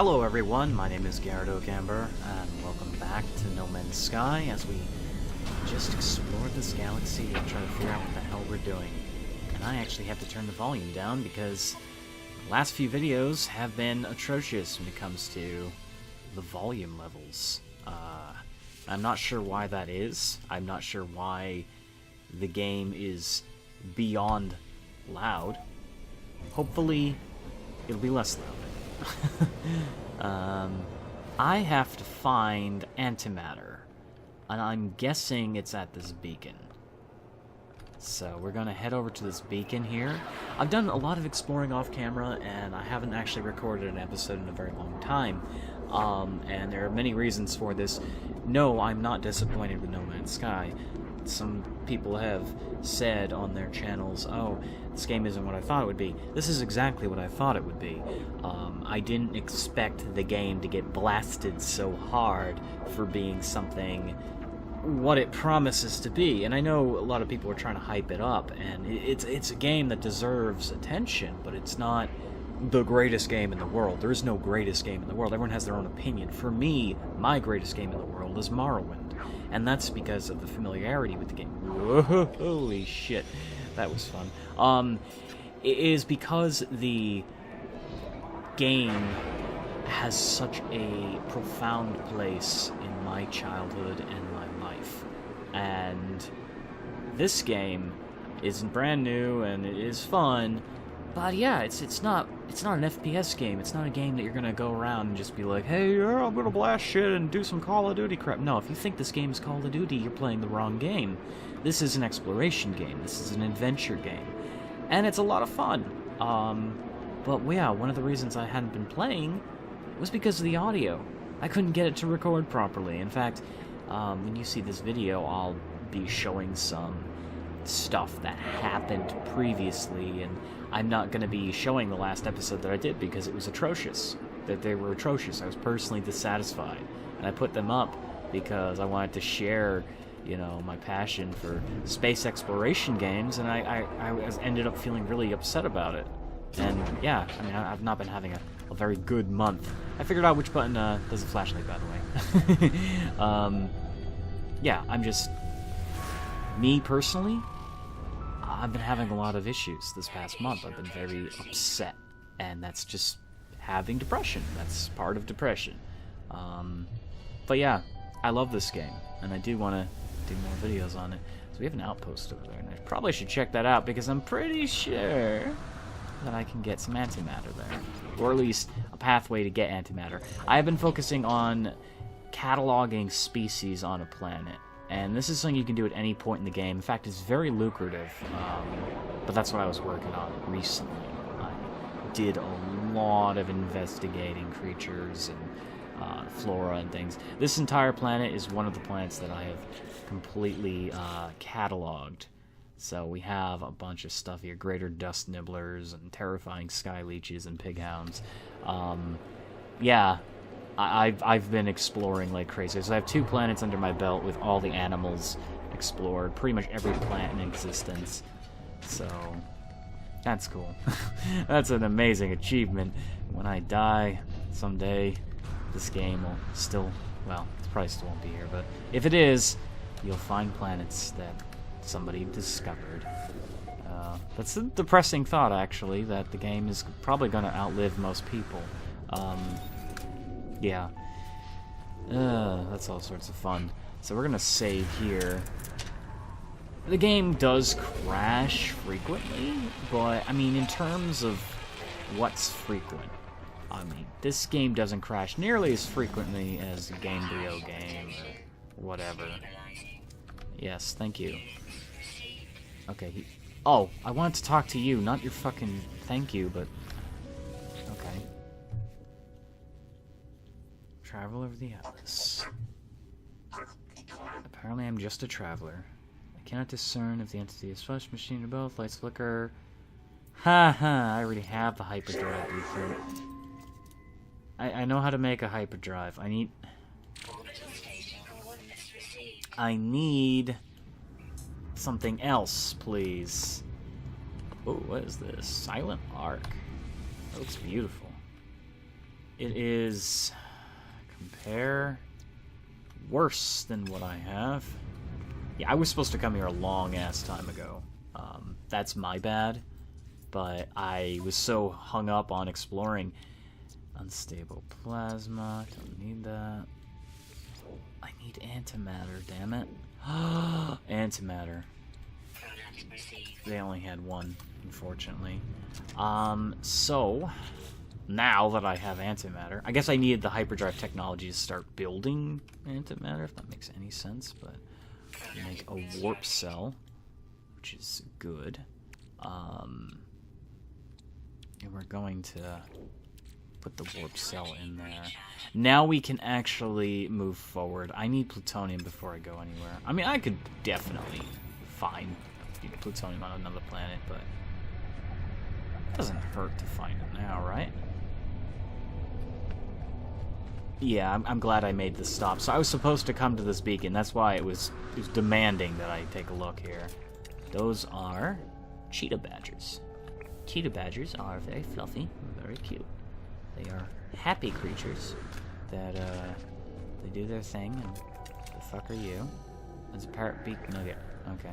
Hello everyone, my name is Garrett Ogamber, and welcome back to No Man's Sky as we just explore this galaxy and try to figure out what the hell we're doing. And I actually have to turn the volume down because the last few videos have been atrocious when it comes to the volume levels. I'm not sure why that is. I'm not sure why the game is beyond loud. Hopefully, it'll be less loud. I have to find antimatter, and I'm guessing it's at this beacon. So we're gonna head over to this beacon here. I've done a lot of exploring off camera, and I haven't actually recorded an episode in a very long time. And there are many reasons for this. No, I'm not disappointed with No Man's Sky. Some people have said on their channels, oh, this game isn't what I thought it would be. This is exactly what I thought it would be. I didn't expect the game to get blasted so hard for being something what it promises to be. And I know a lot of people are trying to hype it up, and it's a game that deserves attention, but it's not the greatest game in the world. There is no greatest game in the world. Everyone has their own opinion. For me, my greatest game in the world is Morrowind. And that's because of the familiarity with the game. Whoa, holy shit. That was fun. It is because the game has such a profound place in my childhood and my life. And this game isn't brand new and it is fun, but yeah, it's not an FPS game. It's not a game that you're gonna go around and just be like, hey, yeah, I'm gonna blast shit and do some Call of Duty crap. No, if you think this game is Call of Duty, you're playing the wrong game. This is an exploration game. This is an adventure game. And it's a lot of fun. But yeah, one of the reasons I hadn't been playing was because of the audio. I couldn't get it to record properly. In fact, when you see this video, I'll be showing some stuff that happened previously, and I'm not going to be showing the last episode that I did because it was atrocious. That they were atrocious. I was personally dissatisfied, and I put them up because I wanted to share, you know, my passion for space exploration games, and I ended up feeling really upset about it. And yeah, I mean, I've not been having a very good month. I figured out which button does the flashlight, by the way. Yeah, I'm just... Me, personally, I've been having a lot of issues this past month. I've been very upset, and that's just having depression. That's part of depression. But yeah, I love this game, and I do want to do more videos on it. So we have an outpost over there, and I probably should check that out, because I'm pretty sure that I can get some antimatter there. Or at least a pathway to get antimatter. I have been focusing on cataloging species on a planet. And this is something you can do at any point in the game. In fact, it's very lucrative, but that's what I was working on recently. I did a lot of investigating creatures and flora and things. This entire planet is one of the planets that I have completely cataloged. So we have a bunch of stuff here, greater dust nibblers and terrifying sky leeches and pighounds. Yeah. I've been exploring like crazy. So I have 2 planets under my belt with all the animals explored, pretty much every plant in existence. So that's cool. That's an amazing achievement. When I die someday, this game will still, well, it probably still won't be here, but if it is, you'll find planets that somebody discovered. That's a depressing thought, actually, that the game is probably going to outlive most people. Yeah. That's all sorts of fun. So we're gonna save here. The game does crash frequently, but, I mean, in terms of what's frequent, I mean, this game doesn't crash nearly as frequently as a Gamebryo game or whatever. Yes, thank you. Okay, oh, I wanted to talk to you, not your fucking thank you, but... Okay. Travel over the Atlas. Apparently I'm just a traveler. I cannot discern if the entity is flesh, machine, or both. Lights flicker. Ha ha, I already have the hyperdrive blueprint. I know how to make a hyperdrive. I need something else, please. Oh, what is this? Silent Ark. That looks beautiful. It is... compare... worse than what I have. Yeah, I was supposed to come here a long-ass time ago. That's my bad. But I was so hung up on exploring. Unstable plasma. Don't need that. I need antimatter, damn it. Antimatter. They only had one, unfortunately. So... now that I have antimatter, I guess I needed the hyperdrive technology to start building antimatter, if that makes any sense, but make a warp cell, which is good. And we're going to put the warp cell in there. Now we can actually move forward. I need plutonium before I go anywhere. I mean, I could definitely find plutonium on another planet, but it doesn't hurt to find it now, right? Yeah, I'm glad I made this stop. So I was supposed to come to this beacon. That's why it was demanding that I take a look here. Those are cheetah badgers. Cheetah badgers are very fluffy and very cute. They are happy creatures that, they do their thing, and the fuck are you? That's a parrot beak nugget. Okay.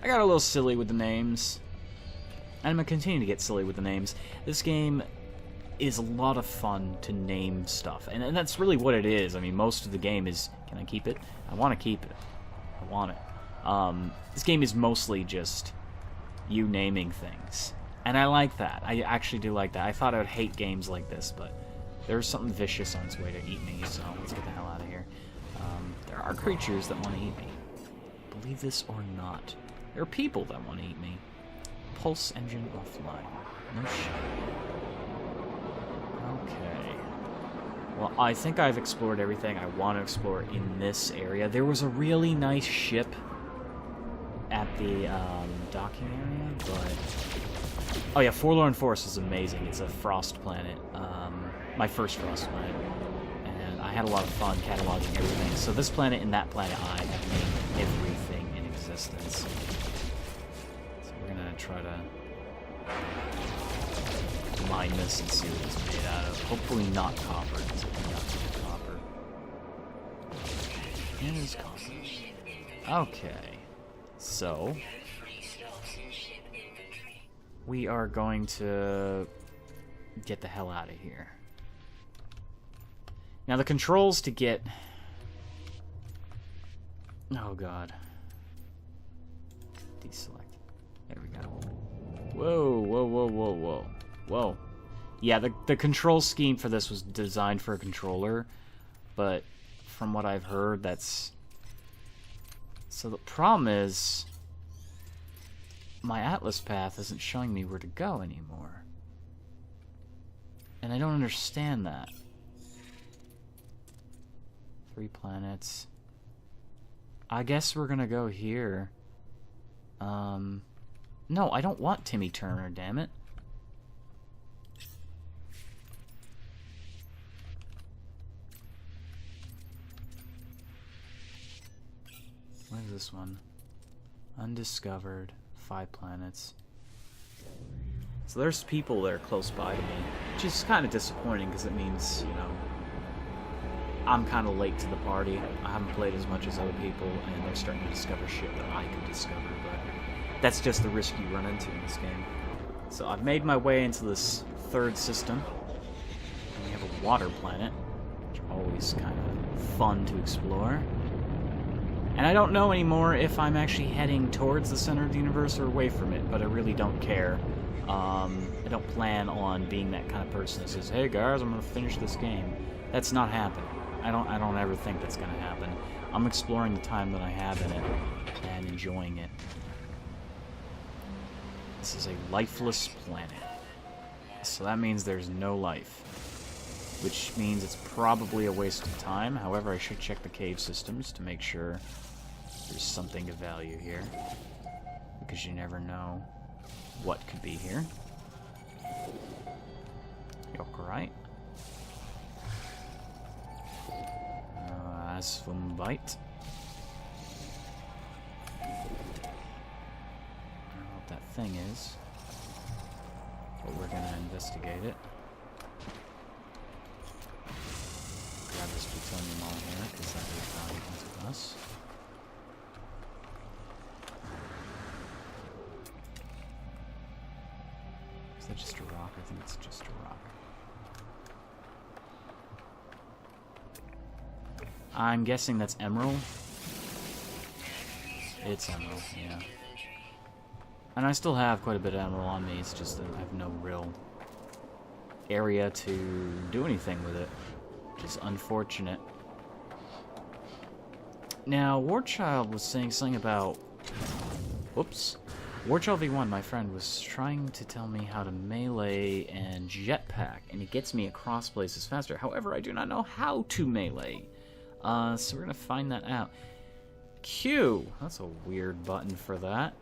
I got a little silly with the names. And I'm gonna continue to get silly with the names. This game is a lot of fun to name stuff, and that's really what it is. I mean, most of the game is... can I keep it? I want to keep it. I want it. This game is mostly just you naming things, and I like that. I actually do like that. I thought I would hate games like this, but there's something vicious on its way to eat me, so let's get the hell out of here. There are creatures that want to eat me. Believe this or not. There are people that want to eat me. Pulse engine offline. No shit. Okay. Well, I think I've explored everything I want to explore in this area. There was a really nice ship at the docking area, but... oh yeah, Forlorn Forest is amazing. It's a frost planet. My first frost planet. And I had a lot of fun cataloging everything. So this planet and that planet, I have named everything in existence. So we're gonna try to mine this and see what it's made out of. Hopefully not copper, because it cannot be copper. It is copper. Okay. So we are going to get the hell out of here. Now the controls to get... oh god. Deselect. There we go. Whoa, whoa, whoa, whoa, whoa. Whoa. Yeah, the control scheme for this was designed for a controller, but from what I've heard, that's... so the problem is... my Atlas path isn't showing me where to go anymore. And I don't understand that. 3 planets. I guess we're gonna go here. No, I don't want Timmy Turner, damn it. What is this one? Undiscovered. 5 planets. So there's people that are close by to me, which is kind of disappointing because it means, you know, I'm kind of late to the party. I haven't played as much as other people, and they're starting to discover shit that I could discover, but that's just the risk you run into in this game. So I've made my way into this 3rd system, and we have a water planet, which are always kind of fun to explore. And I don't know anymore if I'm actually heading towards the center of the universe or away from it, but I really don't care. I don't plan on being that kind of person that says, hey guys, I'm gonna finish this game. That's not happening. I don't ever think that's gonna happen. I'm exploring the time that I have in it and enjoying it. This is a lifeless planet. So that means there's no life. Which means it's probably a waste of time. However, I should check the cave systems to make sure there's something of value here. Because you never know what could be here. Yokurite. Asfumbite. I don't know what that thing is, but we're gonna investigate it. does that add value to us? Is that just a rock? I think it's just a rock. I'm guessing that's emerald. It's emerald, yeah. And I still have quite a bit of emerald on me, it's just that I have no real area to do anything with it, which is unfortunate. Now, Warchild was saying something about... Whoops. Warchild V1, my friend, was trying to tell me how to melee and jetpack, and it gets me across places faster. However, I do not know how to melee. So we're gonna find that out. Q! That's a weird button for that.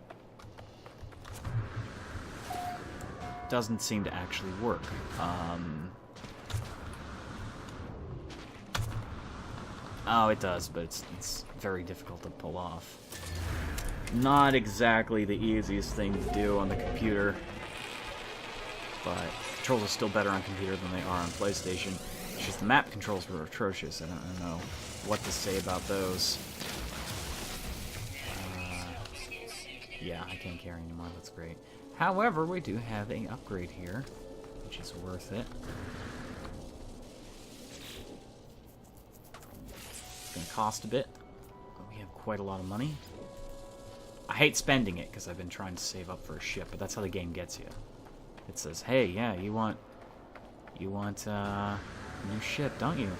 Doesn't seem to actually work. Oh, it does, but it's very difficult to pull off. Not exactly the easiest thing to do on the computer, but controls are still better on computer than they are on PlayStation. It's just the map controls were atrocious. I don't know what to say about those. Yeah, I can't carry anymore. That's great. However, we do have an upgrade here, which is worth it. It's going to cost a bit, but we have quite a lot of money. I hate spending it because I've been trying to save up for a ship, but that's how the game gets you. It says, "Hey, yeah, you want a new ship, don't you?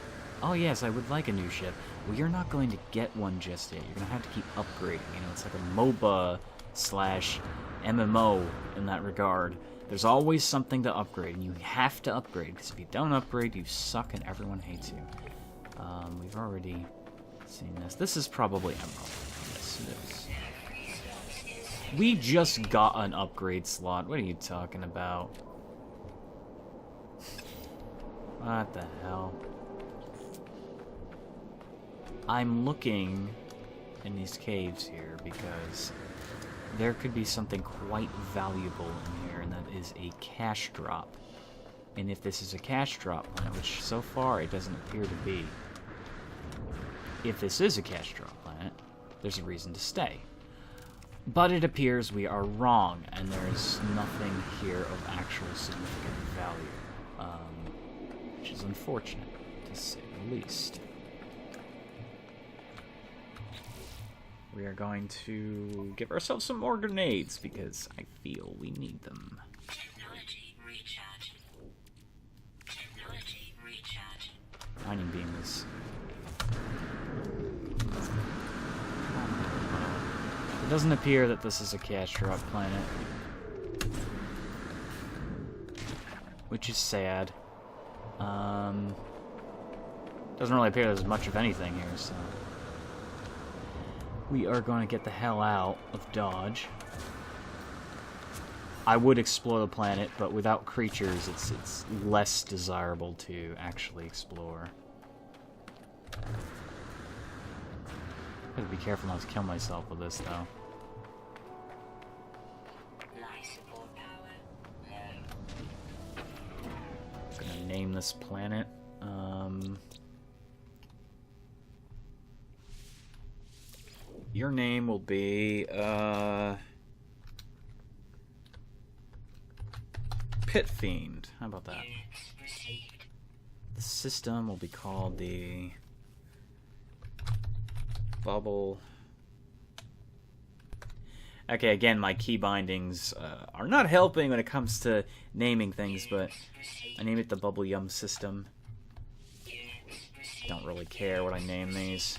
Oh yes, I would like a new ship. Well, you're not going to get one just yet. You're going to have to keep upgrading. You know, it's like a MOBA / MMO in that regard. There's always something to upgrade, and you have to upgrade, because if you don't upgrade, you suck and everyone hates you." We've already seen this. This is probably emerald. Yes, it is. We just got an upgrade slot. What are you talking about? What the hell? I'm looking in these caves here because there could be something quite valuable in here, and that is a cash drop. And if this is a cash drop planet, which so far it doesn't appear to be, if this is a cash drop planet, there's a reason to stay. But it appears we are wrong, and there's nothing here of actual significant value, which is unfortunate, to say the least. We are going to give ourselves some more grenades, because I feel we need them. Technology recharge. Technology recharge. Mining beam is... It doesn't appear that this is a cash drop planet, which is sad. Doesn't really appear there's much of anything here, so we are going to get the hell out of Dodge. I would explore the planet, but without creatures, it's less desirable to actually explore. Gotta be careful not to kill myself with this, though. Gonna name this planet. Your name will be Pit Fiend. How about that? The system will be called the Bubble. Okay, again, my key bindings are not helping when it comes to naming things, but I name it the Bubble Yum system. Don't really care what I name these.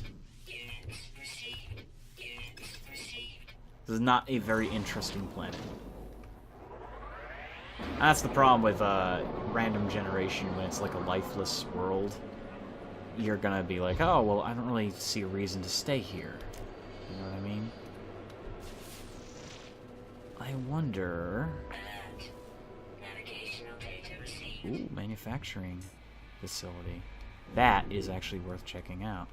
This is not a very interesting planet. That's the problem with random generation when it's like a lifeless world. You're gonna be like, oh, well, I don't really see a reason to stay here. You know what I mean? I wonder... Ooh, manufacturing facility. That is actually worth checking out.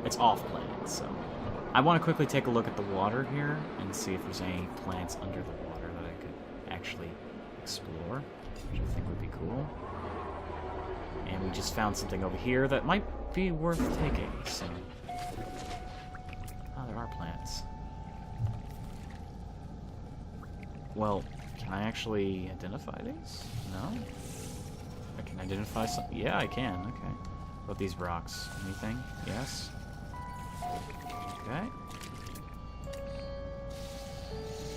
It's off-planet, so... I want to quickly take a look at the water here and see if there's any plants under the water that I could actually explore, which I think would be cool. And we we just found something over here that might be worth taking, so... Oh, there are plants. Well, can I actually identify these? No? I can identify some... Yeah, I can, okay. What about these rocks? Anything? Yes? Okay.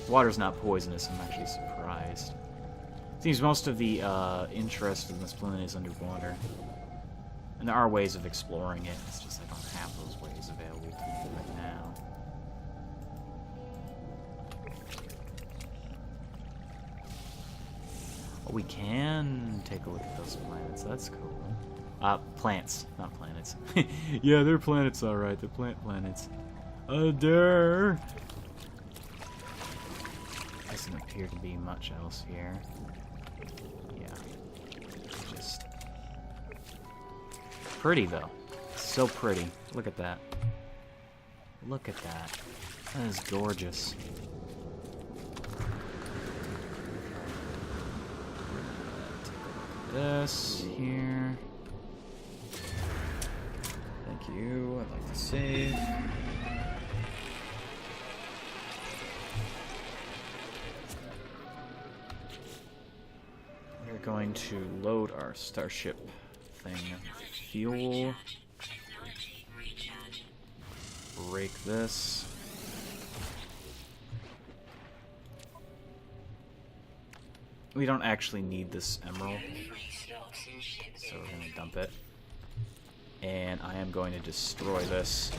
Water's not poisonous, I'm actually surprised. Seems most of the interest in this planet is underwater. And there are ways of exploring it, it's just I don't have those ways available to me right now. Oh, we can take a look at those planets, that's cool. Plants, not planets. Yeah, they're planets alright, they're planets. There doesn't appear to be much else here. Yeah. Just pretty though. So pretty. Look at that. Look at that. That is gorgeous. This here. Thank you. I'd like to save. We're going to load our starship thing. Fuel. Technology recharge. Break this. We don't actually need this emerald, so we're going to dump it. And I am going to destroy this.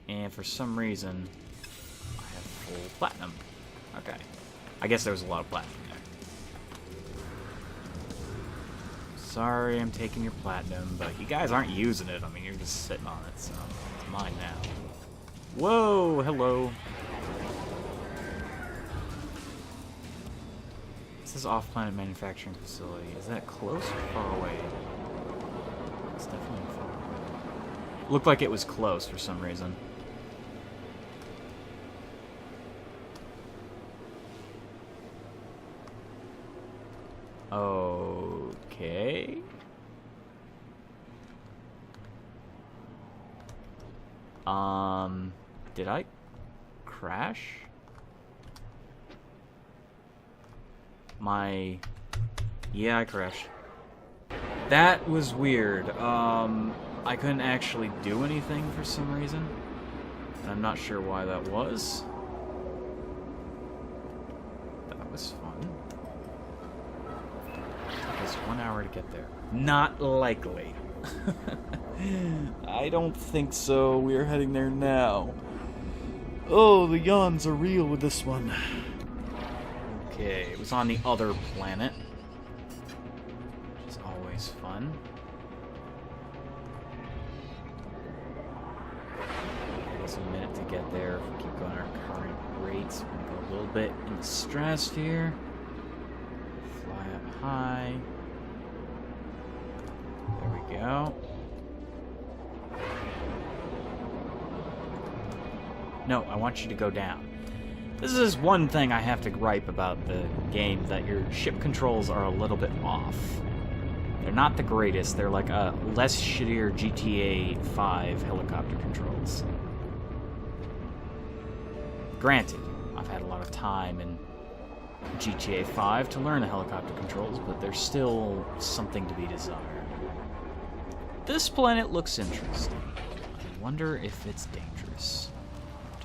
And for some reason, I have full platinum. Okay. I guess there was a lot of platinum there. Sorry I'm taking your platinum, but you guys aren't using it. I mean, you're just sitting on it, so it's mine now. Whoa, hello. This is off-planet manufacturing facility. Is that close or far away? It's definitely far away. Looked like it was close for some reason. Okay. Did I crash? Yeah, I crashed. That was weird. I couldn't actually do anything for some reason. And I'm not sure why that was. That was fun. Took us 1 hour to get there. Not likely. I don't think so. We're heading there now. Oh, the yawns are real with this one. Okay, it was on the other planet. Which is always fun. Give us a minute to get there. If we keep going our current rates, we're gonna go a little bit in the stratosphere. Fly up high. There we go. No, I want you to go down. This is one thing I have to gripe about the game, that your ship controls are a little bit off. They're not the greatest. They're like a less shittier GTA 5 helicopter controls. Granted, I've had a lot of time in GTA 5 to learn the helicopter controls, but there's still something to be desired. This planet looks interesting. I wonder if it's dangerous.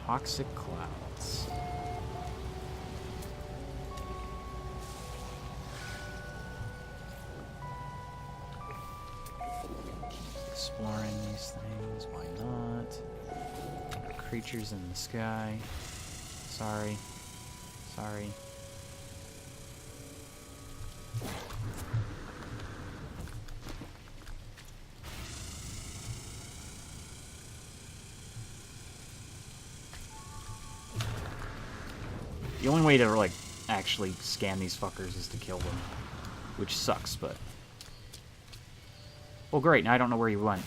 Toxic clouds. Keep exploring these things, why not? Creatures in the sky. Sorry. Sorry. The only way to, like, actually scan these fuckers is to kill them. Which sucks, but... Well, great, now I don't know where he went.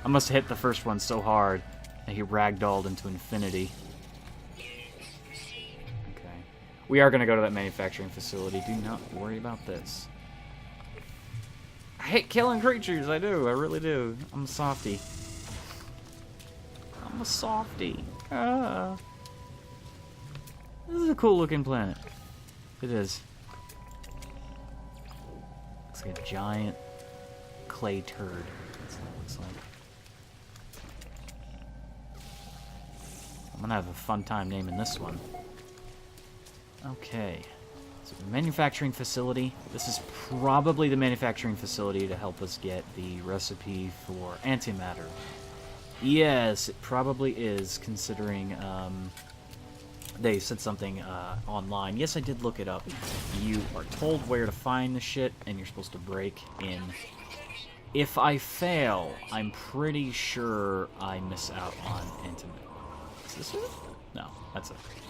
I must have hit the first one so hard. He ragdolled into infinity. Okay. We are going to go to that manufacturing facility. Do not worry about this. I hate killing creatures. I do. I really do. I'm a softie. I'm a softie. Ah. This is a cool looking planet. It is. Looks like a giant clay turd. That's what it looks like. I'm gonna have a fun time naming this one. Okay. So the manufacturing facility. This is probably the manufacturing facility to help us get the recipe for antimatter. Yes, it probably is, considering they said something online. Yes, I did look it up. You are told where to find the shit, and you're supposed to break in. If I fail, I'm pretty sure I miss out on antimatter. Is this it? No, that's a grenade.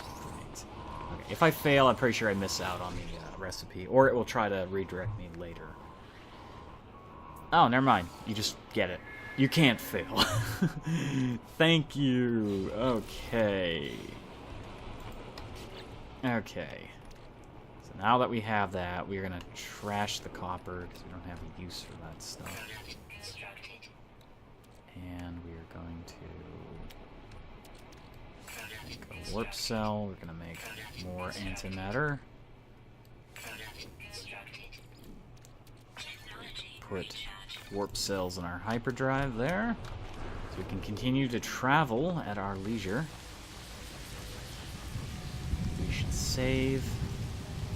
Okay, if I fail, I'm pretty sure I miss out on the recipe, or it will try to redirect me later. Oh, never mind. You just get it. You can't fail. Thank you. Okay. Okay. So now that we have that, we're going to trash the copper because we don't have a use for that stuff. And we're going to make a warp cell. We're going to make more antimatter. Put warp cells in our hyperdrive there, so we can continue to travel at our leisure. We should save.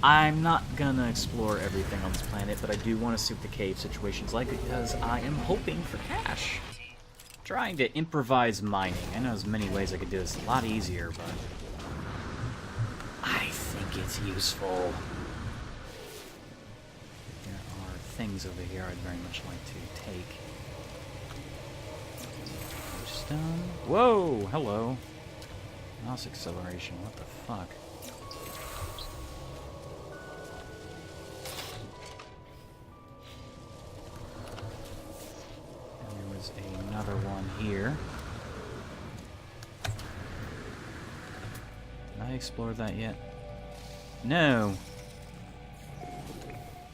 I'm not gonna explore everything on this planet, but I do want to see what the cave situation's like because I am hoping for cash. Trying to improvise mining. I know there's many ways I could do this a lot easier, but I think it's useful. Things over here I'd very much like to take. Stone. Whoa! Hello. Mouse acceleration. What the fuck? And there was another one here. Did I explore that yet? No!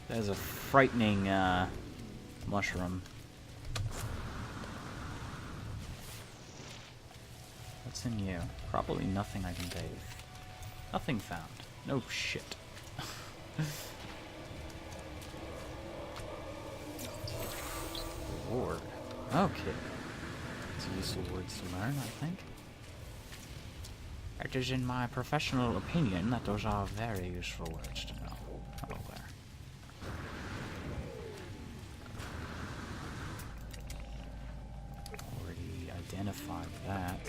There's a frightening mushroom. What's in you? Probably nothing I can take. Nothing found. No shit. Reward. Okay. It's a useful words to learn, I think. It is in my professional opinion that those are very useful words to know. Hello there. Identified that.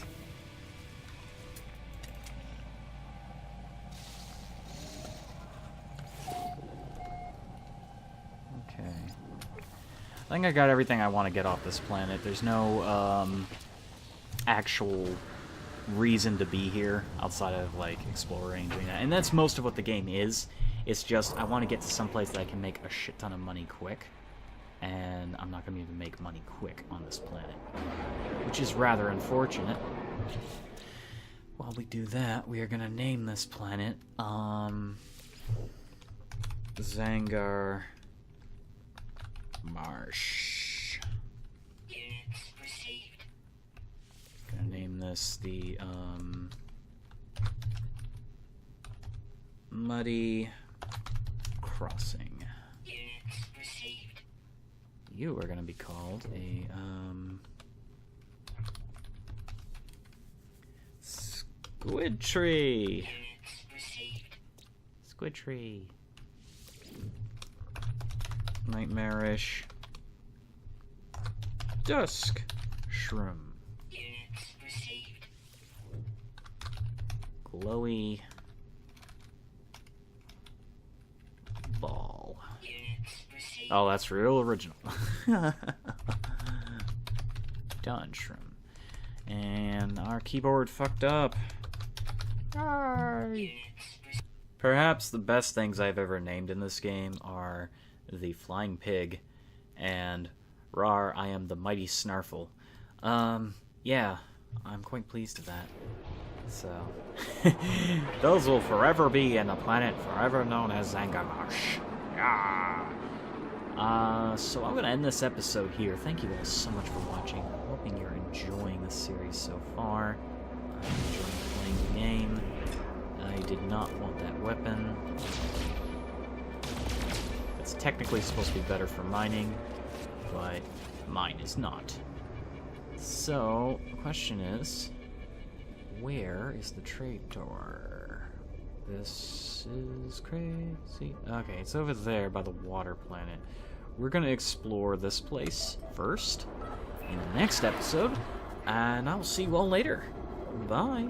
Okay. I think I got everything I want to get off this planet. There's no actual reason to be here outside of like exploring and doing that. And that's most of what the game is. It's just I want to get to some place that I can make a shit ton of money quick. And I'm not going to be able to make money quick on this planet, which is rather unfortunate. While we do that, we are going to name this planet, Zangar Marsh. Going to name this the, Muddy Crossing. You are going to be called a, Squid Tree. Squid Tree. Nightmarish. Dusk Shroom. Glowy Ball. Oh, that's real original. Done, Shroom. And our keyboard fucked up. Hi. Perhaps the best things I've ever named in this game are the Flying Pig and Rar, I am the Mighty Snarfle. Yeah. I'm quite pleased with that. So, those will forever be in a planet forever known as Zangamash. Yeah. So I'm going to end this episode here. Thank you all so much for watching. I'm hoping you're enjoying the series so far. I'm enjoying playing the game. I did not want that weapon. It's technically supposed to be better for mining, but mine is not. So, the question is, where is the trade door? This is crazy. Okay, it's over there by the water planet. We're gonna explore this place first in the next episode, and I'll see you all later. Bye.